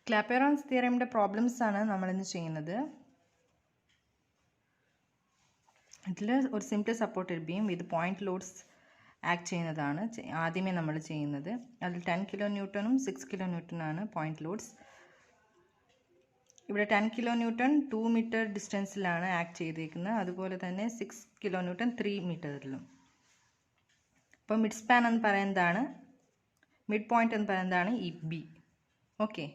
ക്ലാപെറോൺസ് തിയറമിൻ്റെ problems ആണ് നമ്മളിന്ന് ചെയ്യുന്നത്. ഇതിൽ ഒരു simple supported beam with point loads act ചെയ്യുന്നതാണ് ആദ്യമേ നമ്മൾ ചെയ്യുന്നത്. അതിൽ 10 കിലോ ന്യൂട്ടണും 6 കിലോ ന്യൂട്ടനാണ് പോയിന്റ് ലോഡ്സ്. ഇവിടെ 10 കിലോ ന്യൂട്ടൺ 2 മീറ്റർ ഡിസ്റ്റൻസിലാണ് ആക്ട് ചെയ്തിരിക്കുന്നത്. അതുപോലെ തന്നെ 6 കിലോ ന്യൂട്ടൺ 3 മീറ്ററിലും. അപ്പോൾ മിഡ് സ്പാൻ എന്ന് പറയുന്നതാണ്, മിഡ് പോയിന്റ് എന്ന് പറയുന്നതാണ് ഈ ബി. ഓക്കെ,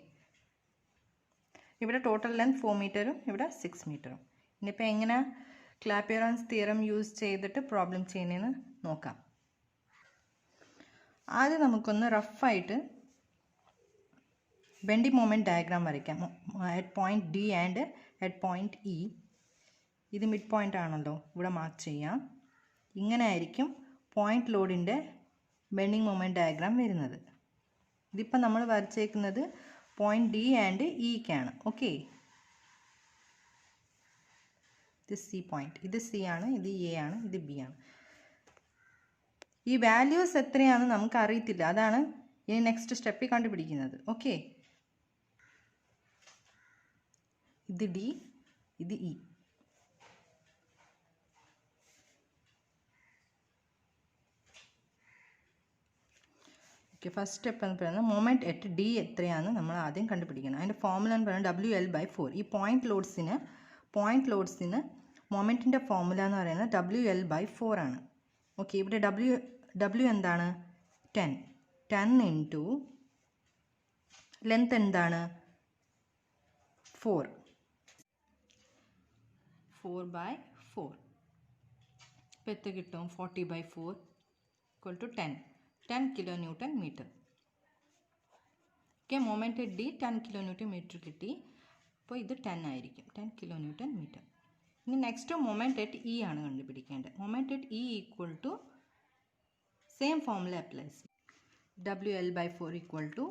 ഇവിടെ ടോട്ടൽ ലെങ്ത് 4 മീറ്ററും ഇവിടെ 6 മീറ്ററും. ഇനിയിപ്പോൾ എങ്ങനെ ക്ലാപെറോൺസ് തിയറം യൂസ് ചെയ്തിട്ട് പ്രോബ്ലം ചെയ്യുന്നതെന്ന് നോക്കാം. ആദ്യം നമുക്കൊന്ന് റഫായിട്ട് ബെൻഡിങ് മൊമെൻറ്റ് ഡയഗ്രാം വരയ്ക്കാം. At point D and at point E. ഇത് മിഡ് പോയിന്റ് ആണല്ലോ, ഇവിടെ മാർക്ക് ചെയ്യാം. ഇങ്ങനെ ആയിരിക്കും പോയിന്റ് ലോഡിൻ്റെ ബെൻഡിങ് മൊമെൻറ്റ് ഡയഗ്രാം വരുന്നത്. ഇതിപ്പോൾ നമ്മൾ വരച്ചേക്കുന്നത് പോയിന്റ് ഡി ആൻഡ് ഇക്കാണ്. ഓക്കെ, ഇത് സി പോയിന്റ്, ഇത് സി ആണ്, ഇത് എ ആണ്, ഇത് ബി ആണ്. ഈ വാല്യൂസ് എത്രയാണെന്ന് നമുക്ക് അറിയത്തില്ല, അതാണ് ഇനി നെക്സ്റ്റ് സ്റ്റെപ്പിൽ കണ്ടുപിടിക്കുന്നത്. ഓക്കെ, ഇത് ഡി, ഇത് ഇ. ഓക്കെ, ഫസ്റ്റ് സ്റ്റെപ്പ് എന്ന് പറയുന്നത് മൊമെൻറ്റ് അറ്റ് ഡി എത്രയാണെന്ന് നമ്മൾ ആദ്യം കണ്ടുപിടിക്കണം. അതിൻ്റെ ഫോർമുല എന്ന് പറയുന്നത് WL/4. ഈ പോയിന്റ് ലോഡ്സിന് മൊമെൻറ്റിൻ്റെ ഫോർമുല എന്ന് പറയുന്നത് WL/4 ആണ്. ഓക്കെ, ഇവിടെ W എന്താണ്? 10 ഇൻറ്റു ലെങ്ത് എന്താണ്? 4 4/4. ഇപ്പോൾ എത്ര കിട്ടും? 40/4 = 10 kilo newton metre. Okay, moment D 10 kilo newton metre കിട്ടി. അപ്പോൾ ഇത് 10 ആയിരിക്കും, 10 കിലോ ന്യൂട്ടൺ മീറ്റർ. ഇനി നെക്സ്റ്റ് മൊമെൻറ്റ് അറ്റ് ഇ ആണ് കണ്ടുപിടിക്കേണ്ടത്. Moment at E equal to same formula applies. WL/4 equal to,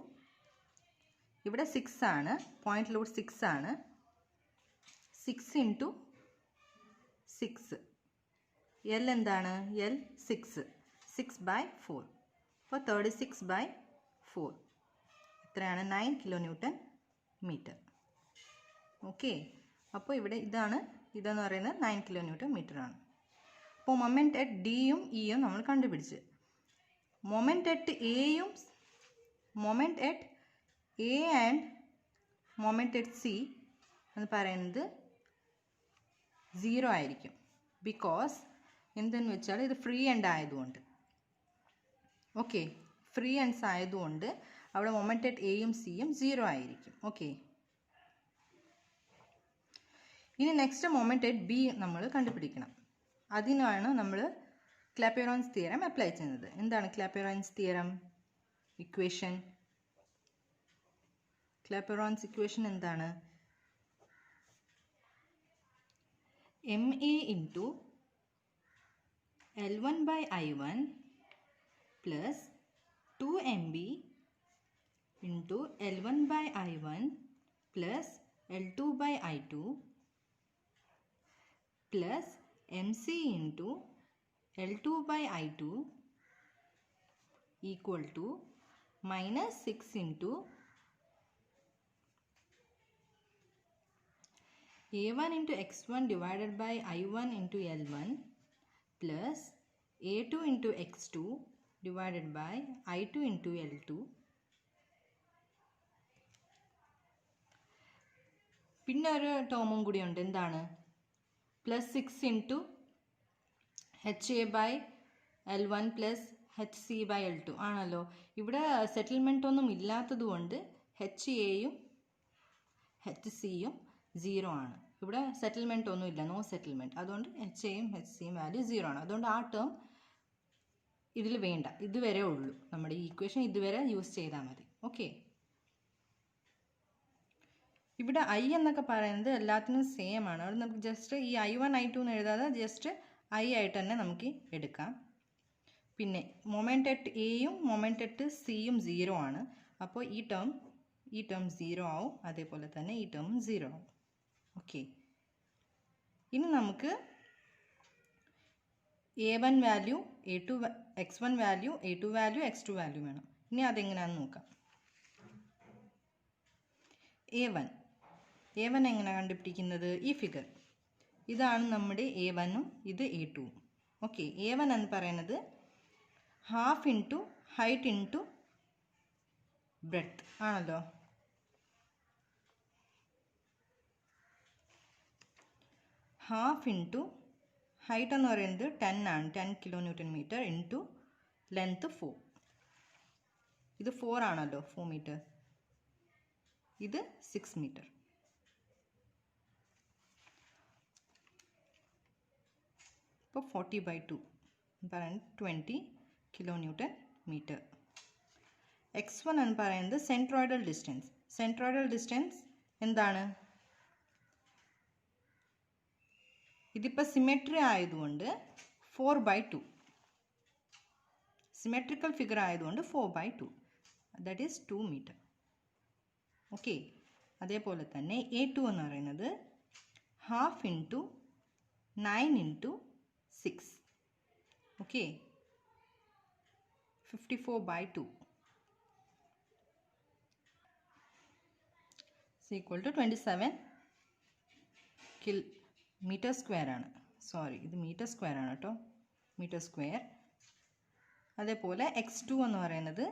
ഇവിടെ 6 ആണ്, പോയിന്റ് ലോഡ് 6 ആണ്. 6 ഇൻറ്റു 6. L എന്താണ്? L 6. 6/4. അപ്പോൾ 36/4 എത്രയാണ്? 9 കിലോ ന്യൂട്ടൺ മീറ്റർ. ഓക്കെ, അപ്പോൾ ഇവിടെ ഇതെന്ന് പറയുന്നത് 9 കിലോ ന്യൂട്ടൺ മീറ്റർ ആണ്. അപ്പോൾ മൊമെൻറ്റ് അറ്റ് ഡിയും ഇയും നമ്മൾ കണ്ടുപിടിച്ച്. Moment at A and moment at C എന്ന് പറയുന്നത് 0 ആയിരിക്കും. ബിക്കോസ് എന്തെന്ന് വെച്ചാൽ ഇത് ഫ്രീ എൻഡ് ആയതുകൊണ്ട്. ഓക്കെ, ഫ്രീ എൻഡ്സ് ആയതുകൊണ്ട് അവിടെ മൊമെൻറ്റ് അറ്റ് എയും സിയും 0 ആയിരിക്കും. ഓക്കെ, ഇനി നെക്സ്റ്റ് മൊമെൻറ്റ് അറ്റ് ബി നമ്മൾ കണ്ടുപിടിക്കണം. അതിനാണ് നമ്മൾ ക്ലാപെറോൺസ് തിയറം അപ്ലൈ ചെയ്യുന്നത്. എന്താണ് ക്ലാപെറോൺസ് തിയറം? ക്ലാപെറോൺസ് ഇക്വേഷൻ എന്താണ്? MA into L1/I1 plus 2MB into L1/I1 plus L2/I2 plus MC into L2/I2 equal to -6 into A1 into X1 divided by I1 into L1 plus A2 into X2 divided by I2 into L2 പിന്നെ ഒരു ടേമും കൂടി ഉണ്ട്. എന്താണ്? +6 into HA/L1 plus HC/L2 ആണല്ലോ. ഇവിടെ settlement ഒന്നും ഇല്ലാത്തത് കൊണ്ട് HAയും HCയും 0 ആണ്. ഇവിടെ സെറ്റിൽമെൻറ്റ് ഒന്നും ഇല്ല, നോ സെറ്റിൽമെൻറ്റ്. അതുകൊണ്ട് HAയും HCയും വാല്യൂ 0 ആണ്. അതുകൊണ്ട് ആ ടേം ഇതിൽ വേണ്ട, ഇതുവരെ ഉള്ളൂ. നമ്മുടെ ഈ ഇക്വേഷൻ ഇതുവരെ യൂസ് ചെയ്താൽ മതി. ഓക്കെ, ഇവിടെ I എന്നൊക്കെ പറയുന്നത് എല്ലാത്തിനും സെയിം ആണ്. അവിടെ നമുക്ക് ജസ്റ്റ് ഈ I1 I2 എന്ന് എഴുതാതെ ജസ്റ്റ് I ആയിട്ട് തന്നെ നമുക്ക് എടുക്കാം. പിന്നെ മൊമെൻറ്റ് അറ്റ് എയും മൊമെൻറ്റ് അറ്റ് സിയും 0 ആണ്. അപ്പോൾ ഈ ടേം 0 ആവും, അതേപോലെ തന്നെ ഈ ടേം 0 ആവും. ഓക്കെ, ഇനി നമുക്ക് A1 value, X1 value, A2 value, X2 value വേണം. ഇനി അതെങ്ങനെയാണെന്ന് നോക്കാം. A1. A1 എങ്ങനെ കണ്ടുപിടിക്കുന്നത്? ഈ ഫിഗർ. ഇതാണ് നമ്മുടെ A1ഉം ഇത് A2ഉം. ഓക്കെ, A1 എന്ന് പറയുന്നത് half into height into breadth ആണല്ലോ. ഹാഫ് ഇൻറ്റു ഹൈറ്റ് എന്ന് പറയുന്നത് 10 ആണ്, 10 kN ഇൻറ്റു ലെങ്ത്ത് 4. ഇത് 4 ആണല്ലോ, 4 മീറ്റർ. ഇത് 6 മീറ്റർ. ഇപ്പോൾ 40/2 എന്ന് പറയുന്നത് 20 kN. x1 എന്ന് പറയുന്നത് സെൻട്രോയിഡൽ ഡിസ്റ്റൻസ്. സെൻട്രോയിഡൽ ഡിസ്റ്റൻസ് എന്താണ്? ഇതിപ്പോൾ സിമെട്രി ആയതുകൊണ്ട് 4/2, സിമെട്രിക്കൽ ഫിഗർ ആയതുകൊണ്ട് 4/2, ദാറ്റ് ഈസ് 2 മീറ്റർ. ഓക്കെ, അതേപോലെ തന്നെ A2 എന്ന് പറയുന്നത് half into 9 into 6. Okay, 54/2 equal to 27 metre square ആണ്. സോറി, ഇത് മീറ്റർ സ്ക്വയർ ആണ് കേട്ടോ, മീറ്റർ സ്ക്വയർ. അതേപോലെ x2 എന്ന് പറയുന്നത്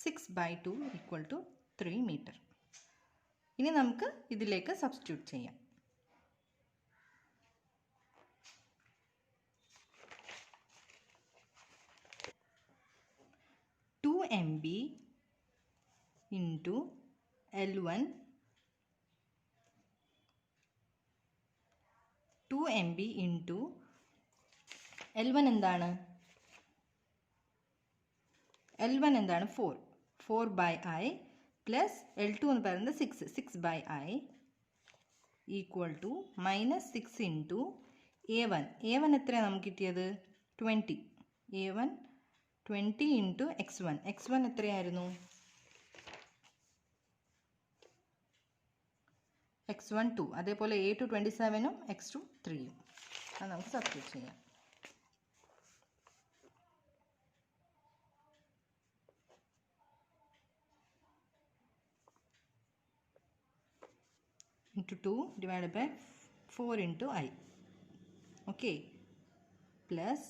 6/2 ഈക്വൽ ടു 3 മീറ്റർ. ഇനി നമുക്ക് ഇതിലേക്ക് സബ്സ്റ്റിറ്റ്യൂട്ട് ചെയ്യാം. MB into L1, 2 MB into L1 എന്താണ്? L1 എന്താണ്? 4/I പ്ലസ് L2 എന്ന് പറയുന്നത് 6/I equal to -6 into A1 എത്രയാണ് നമുക്ക് കിട്ടിയത്? 20. A1 20 ഇൻറ്റു x1 എത്രയായിരുന്നു? x1 2. അതേപോലെ A2 27ഉം x2 3ഉം. അത് നമുക്ക് സബ്സ്റ്റിറ്റ്യൂട്ട് ചെയ്യാം. Into 2 divide by 4 into I. Okay, plus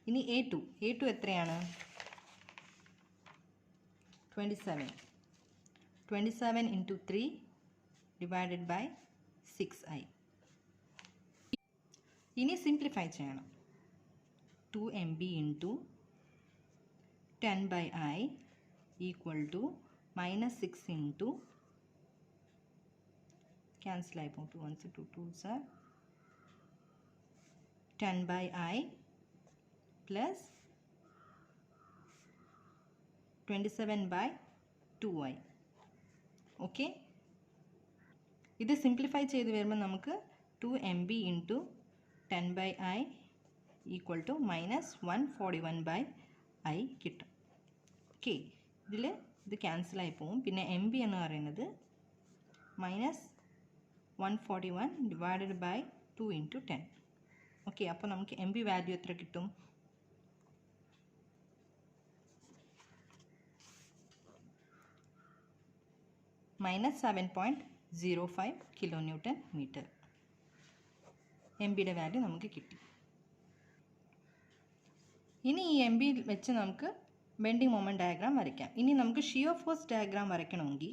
ഇനി A2 എത്രയാണ്? 27 ഇൻറ്റു 3 ഡിവൈഡഡ് ബൈ 6I. ഇനി സിംപ്ലിഫൈ ചെയ്യണം. 2 MB into 10/I equal to -6 into cancel ആയി പോകും. 2 1s 2 2s 10/I plus 27/2I. Okay, ഇത് സിംപ്ലിഫൈ ചെയ്ത് വരുമ്പോൾ നമുക്ക് 2 MB into 10/I equal to -141/I കിട്ടും. ഓക്കെ, ഇത് ക്യാൻസലായി പോവും. പിന്നെ MB എന്ന് പറയുന്നത് -141 ഡിവൈഡഡ് ബൈ 2 ഇൻറ്റു 10. ഓക്കെ, അപ്പോൾ നമുക്ക് MB വാല്യൂ എത്ര കിട്ടും? -7.05 kN. MBയുടെ വാല്യൂ നമുക്ക് കിട്ടി. ഇനി ഈ MB വെച്ച് നമുക്ക് ബെൻഡിങ് മൊമെൻറ്റ് ഡയഗ്രാം വരയ്ക്കാം. ഇനി നമുക്ക് ഷിയർ ഫോഴ്സ് ഡയഗ്രാം വരയ്ക്കണമെങ്കിൽ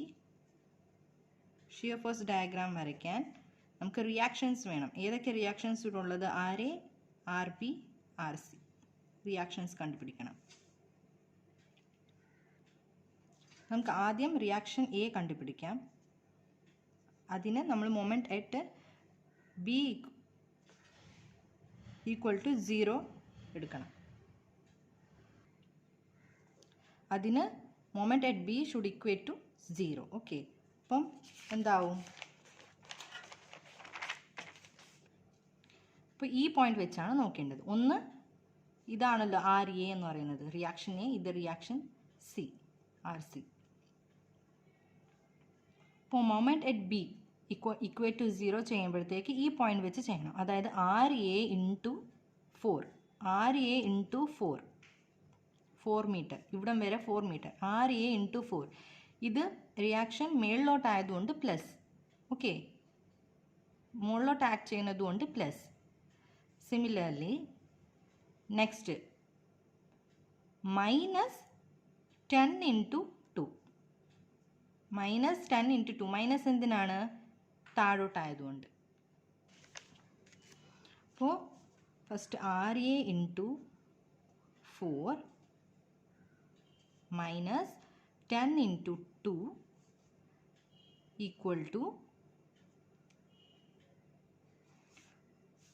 ഷിയർ ഫോഴ്സ് ഡയഗ്രാം വരയ്ക്കാൻ നമുക്ക് റിയാക്ഷൻസ് വേണം. ഏതൊക്കെ റിയാക്ഷൻസ് ഇവിടെ ഉള്ളത്? RA, RB, RC റിയാക്ഷൻസ് കണ്ടുപിടിക്കണം. നമുക്ക് ആദ്യം റിയാക്ഷൻ A കണ്ടുപിടിക്കാം. അതിന് നമ്മൾ moment at B equal to 0 എടുക്കണം. അതിന് moment at B should equate to 0. Okay, അപ്പം എന്താവും? അപ്പോൾ ഈ പോയിന്റ് വെച്ചാണ് നോക്കേണ്ടത്. ഒന്ന് ഇതാണല്ലോ RA എന്ന് പറയുന്നത്, റിയാക്ഷൻ A. ഇത് റിയാക്ഷൻ C, RC. അപ്പോൾ moment at B equate to 0 ചെയ്യുമ്പോഴത്തേക്ക് ഈ പോയിന്റ് വെച്ച് ചെയ്യണം. അതായത് RA into 4, RA into 4 metre, ഇവിടം വരെ 4 മീറ്റർ. RA ഇൻറ്റു 4, ഇത് റിയാക്ഷൻ മേളിലോട്ടായതുകൊണ്ട് പ്ലസ്. ഓക്കെ, മുകളിലോട്ട് ആക്ട് ചെയ്യുന്നതുകൊണ്ട് plus. Similarly next minus 10 into 2. Minus 10 into 2. Minus എന്തിനാണ്? താഴോട്ടായതുകൊണ്ട്. അപ്പോൾ first RA into 4 minus 10 into 2 equal to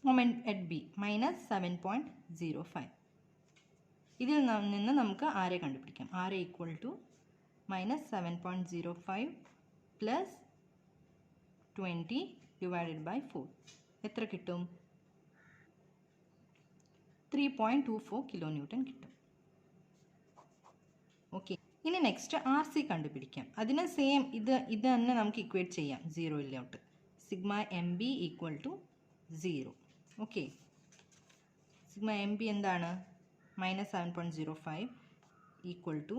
moment at B minus 7.05. ഇതിൽ നിന്ന് നമുക്ക് ആരെ കണ്ടുപിടിക്കാം. R A equal to minus 7.05 plus 20 divided by 4 എത്ര കിട്ടും? 3.24 കിലോ ന്യൂട്ടൺ കിട്ടും. ഓക്കെ, ഇനി നെക്സ്റ്റ് RC കണ്ടുപിടിക്കാം. അതിന് സെയിം ഇത് തന്നെ നമുക്ക് ഇക്വേറ്റ് ചെയ്യാം സീറോയിലോട്ട്. Sigma MB equal to 0. Okay, sigma MB എന്താണ്? മൈനസ് 7.05 ഈക്വൽ ടു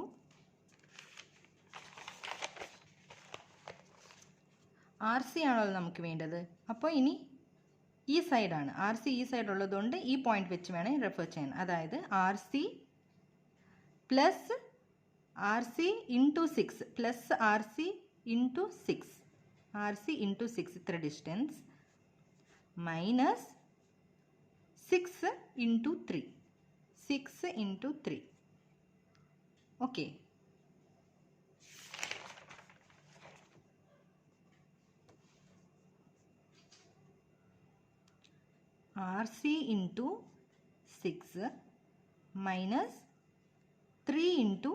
RC ആണല്ലോ നമുക്ക് വേണ്ടത്. അപ്പോൾ ഇനി ഈ സൈഡാണ് RC, ഈ സൈഡ് ഉള്ളതുകൊണ്ട് ഈ പോയിന്റ് വെച്ച് വേണം റെഫർ ചെയ്യാൻ. അതായത് RC plus RC into 6 plus RC into 6, RC into 6 ഇത്ര distance minus 6 into 3, 6 into 3. Okay, RC into 6 minus 3 into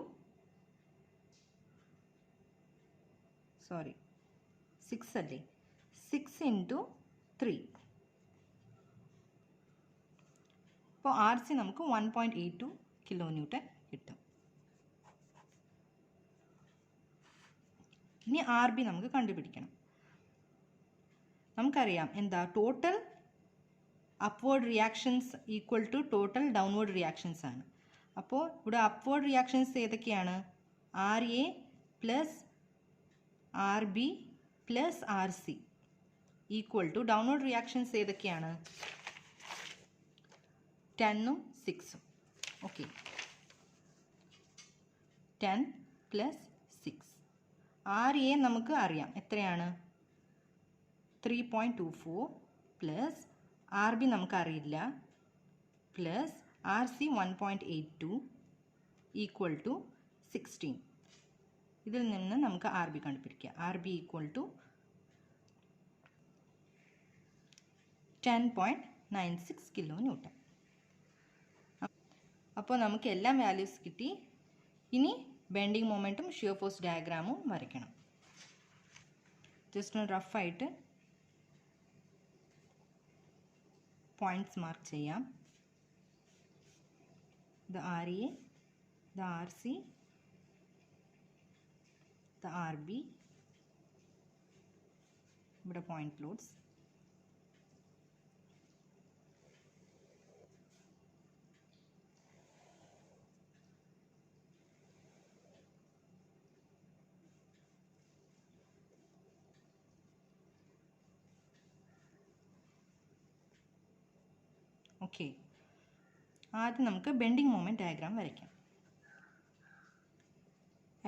6 അല്ലേ, 6 ഇൻറ്റു 3. അപ്പോൾ RC നമുക്ക് 1.82 കിലോ ന്യൂട്ടൺ കിട്ടും. ഇനി RB നമുക്ക് കണ്ടുപിടിക്കണം. നമുക്കറിയാം എന്താ? Total upward reactions equal to total downward reactions ആണ്. അപ്പോൾ ഇവിടെ അപ്വേർഡ് റിയാക്ഷൻസ് ഏതൊക്കെയാണ്? RA plus RB plus RC equal to downward reactions ഏതൊക്കെയാണ്? 10ഉം 6ഉം. Okay, 10 plus 6. RA നമുക്ക് അറിയാം എത്രയാണ്? 3.24 പ്ലസ് RB നമുക്കറിയില്ല പ്ലസ് RC 1.82 ഈക്വൽ ടു 16. ഇതിൽ നിന്ന് നമുക്ക് RB കണ്ടുപിടിക്കാം. RB equal to 10.96 kilo newton. അപ്പോൾ നമുക്ക് എല്ലാ വാല്യൂസ് കിട്ടി. ഇനി ബെൻഡിങ് മൊമെൻറ്റും ഷിയർ ഫോഴ്സ് ഡയഗ്രാമും വരയ്ക്കണം. ജസ്റ്റ് ഒന്ന് റഫായിട്ട് പോയിന്റ്സ് മാർക്ക് ചെയ്യാം. ഇത് RA, ഇത് RC, ഇത് RB, ഇവിടെ പോയിന്റ് ലോഡ്സ്. ഓക്കെ, ആദ്യം നമുക്ക് ബെൻഡിങ് മൊമെൻറ്റ് ഡയഗ്രാം വരയ്ക്കാം.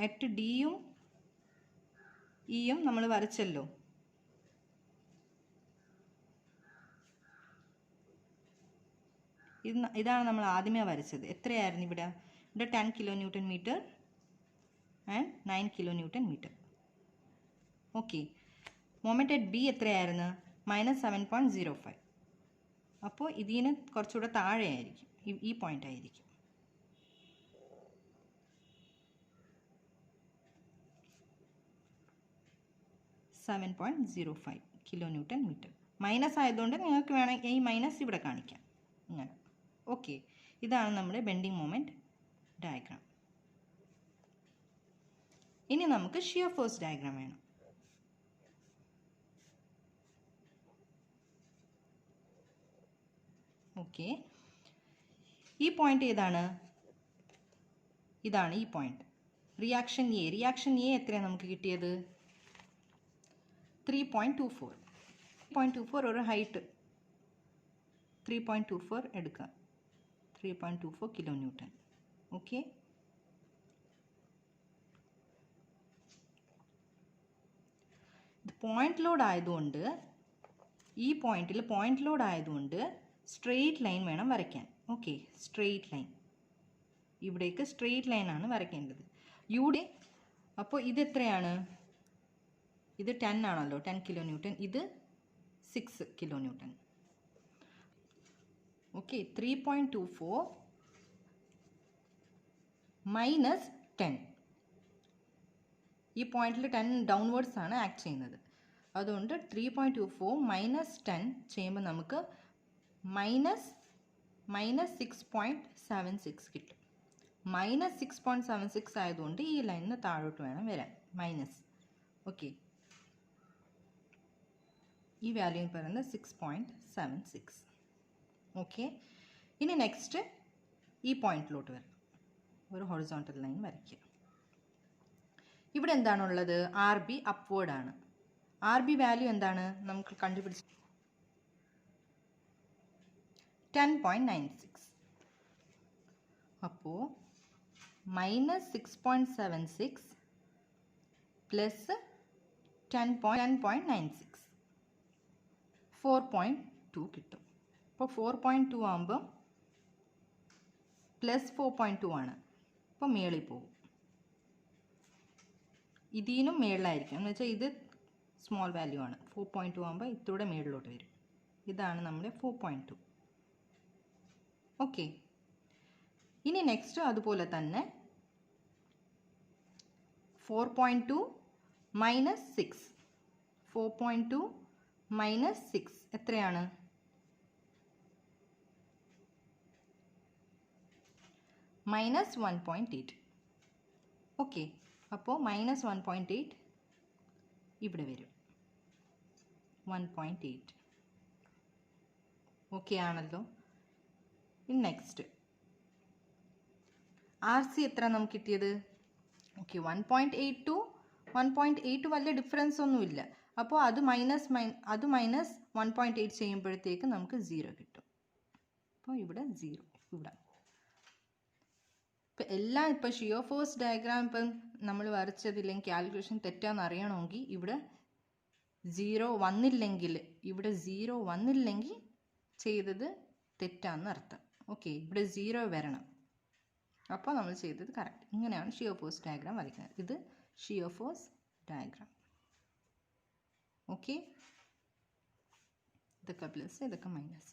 ആക്ട് ഡിയും ഇയും നമ്മൾ വരച്ചല്ലോ. ഇതാണ് നമ്മൾ ആദ്യമേ വരച്ചത്. എത്രയായിരുന്നു ഇവിടെ? 10 kilo newton metre and 9 kilo newton metre. Okay, moment at B എത്രയായിരുന്നു? മൈനസ് 7.05. അപ്പോൾ ഇതിന് കുറച്ചുകൂടെ താഴെ ആയിരിക്കും, ഈ പോയിന്റ് ആയിരിക്കും. -7.05 കിലോ ന്യൂട്ടൺ മീറ്റർ. മൈനസ് ആയതുകൊണ്ട് നിങ്ങൾക്ക് വേണമെങ്കിൽ ഈ മൈനസ് ഇവിടെ കാണിക്കാം. ഇങ്ങനെ. ഓക്കെ, ഇതാണ് നമ്മുടെ ബെൻഡിങ് മൊമെൻറ്റ് ഡയഗ്രാം. ഇനി നമുക്ക് ഷിയർ ഫോഴ്സ് ഡയഗ്രാം വേണം. ഓക്കെ, ഈ പോയിന്റ് ഏതാണ്? ഇതാണ് ഈ പോയിന്റ്. റിയാക്ഷൻ എ എത്രയാണ് നമുക്ക് കിട്ടിയത്? 3.24. 3.24 ഒരു ഹൈറ്റ് 3.24 എടുക്കുക. 3.24 കിലോ ന്യൂട്ടൺ. ഓക്കെ, ഇത് പോയിന്റ് ലോഡ് ആയതുകൊണ്ട് ഈ പോയിന്റിൽ പോയിന്റ് ലോഡ് ആയതുകൊണ്ട് സ്ട്രെയിറ്റ് ലൈൻ വേണം വരയ്ക്കാൻ. ഓക്കെ, സ്ട്രെയിറ്റ് ലൈൻ, ഇവിടേക്ക് സ്ട്രെയിറ്റ് ലൈനാണ് വരയ്ക്കേണ്ടത്. യുടെ അപ്പോൾ ഇത് എത്രയാണ്? ഇത് 10 ആണല്ലോ, 10 കിലോ ന്യൂട്ടൺ. ഇത് 6 കിലോ ന്യൂട്ടൺ. Okay, 3.24 minus 10. ഈ പോയിന്റിൽ 10 ഡൗൺവേർഡ്സ് ആണ് ആക്ട് ചെയ്യുന്നത്. അതുകൊണ്ട് 3.24 മൈനസ് 10 ചെയ്യുമ്പോൾ നമുക്ക് മൈനസ് 6.76 കിട്ടും. മൈനസ് 6.76 ആയതുകൊണ്ട് ഈ ലൈനിന് താഴോട്ട് വേണം വരാൻ, മൈനസ്. ഓക്കെ, ഈ വാല്യൂ പറയുന്നത് 6.76. ഓക്കെ, ഇനി നെക്സ്റ്റ് ഈ പോയിന്റിലോട്ട് വരണം. ഒരു ഹൊറിസോണ്ടൽ ലൈൻ വരയ്ക്കുക. ഇവിടെ എന്താണുള്ളത്? ആർ ബി അപ്വേർഡ് ആണ്. ആർ ബി വാല്യൂ എന്താണ് നമുക്ക് കണ്ടുപിടിച്ച് 10.96. അപ്പോൾ മൈനസ് 6.76 പ്ലസ് 10.96 4.2 കിട്ടും. അപ്പോൾ 4.2 ആകുമ്പോൾ പ്ലസ് 4.2 ആണ്. അപ്പോൾ മേളിൽ പോകും. ഇതിനും മേളിലായിരിക്കും എന്ന് വെച്ചാൽ ഇത് സ്മോൾ വാല്യൂ ആണ്. 4.2 ആകുമ്പോൾ ഇത്തൂടെ മേളിലോട്ട് വരും. ഇതാണ് നമ്മുടെ 4.2. ഓക്കെ, ഇനി നെക്സ്റ്റ് അതുപോലെ തന്നെ 4.2 മൈനസ് 6. 4.2 മൈനസ് 6 എത്രയാണ്? മൈനസ് 1.8. ഓക്കെ, അപ്പോൾ മൈനസ് 1.8 ഇവിടെ വരും. 1.8. ഓക്കെ ആണല്ലോ. ഇനി നെക്സ്റ്റ് ആർ സി എത്ര നമുക്ക് കിട്ടിയത്? ഓക്കെ, 1.8 1.8 വലിയ ഡിഫറൻസ് ഒന്നുമില്ല. അപ്പോൾ അത് മൈനസ് 1.8 ചെയ്യുമ്പോഴത്തേക്ക് നമുക്ക് 0 കിട്ടും. അപ്പോൾ ഇവിടെ 0. ഇവിടെ ഇപ്പം എല്ലാം ഇപ്പം ഷിയർ ഫോഴ്സ് ഡയഗ്രാം ഇപ്പം നമ്മൾ വരച്ചതില്ലെങ്കിൽ കാൽക്കുലേഷൻ തെറ്റാന്ന് അറിയണമെങ്കിൽ ഇവിടെ 0 വന്നില്ലെങ്കിൽ ചെയ്തത് തെറ്റാന്ന് അർത്ഥം. ഓക്കെ, ഇവിടെ 0 വരണം. അപ്പോൾ നമ്മൾ ചെയ്തത് കറക്റ്റ്. ഇങ്ങനെയാണ് ഷിയർ ഫോഴ്സ് ഡയഗ്രാം വരയ്ക്കുന്നത്. ഇത് ഷിയർ ഫോഴ്സ് ഡയഗ്രാം. ഓക്കെ, ഇതൊക്കെ പ്ലസ് ഇതൊക്കെ മൈനസ്.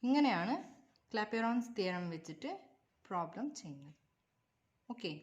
ഇങ്ങനെയാണ് ക്ലാപെറോൺസ് തിയറം വെച്ചിട്ട് പ്രോബ്ലം ചെയ്യുന്നത്. ഓക്കെ.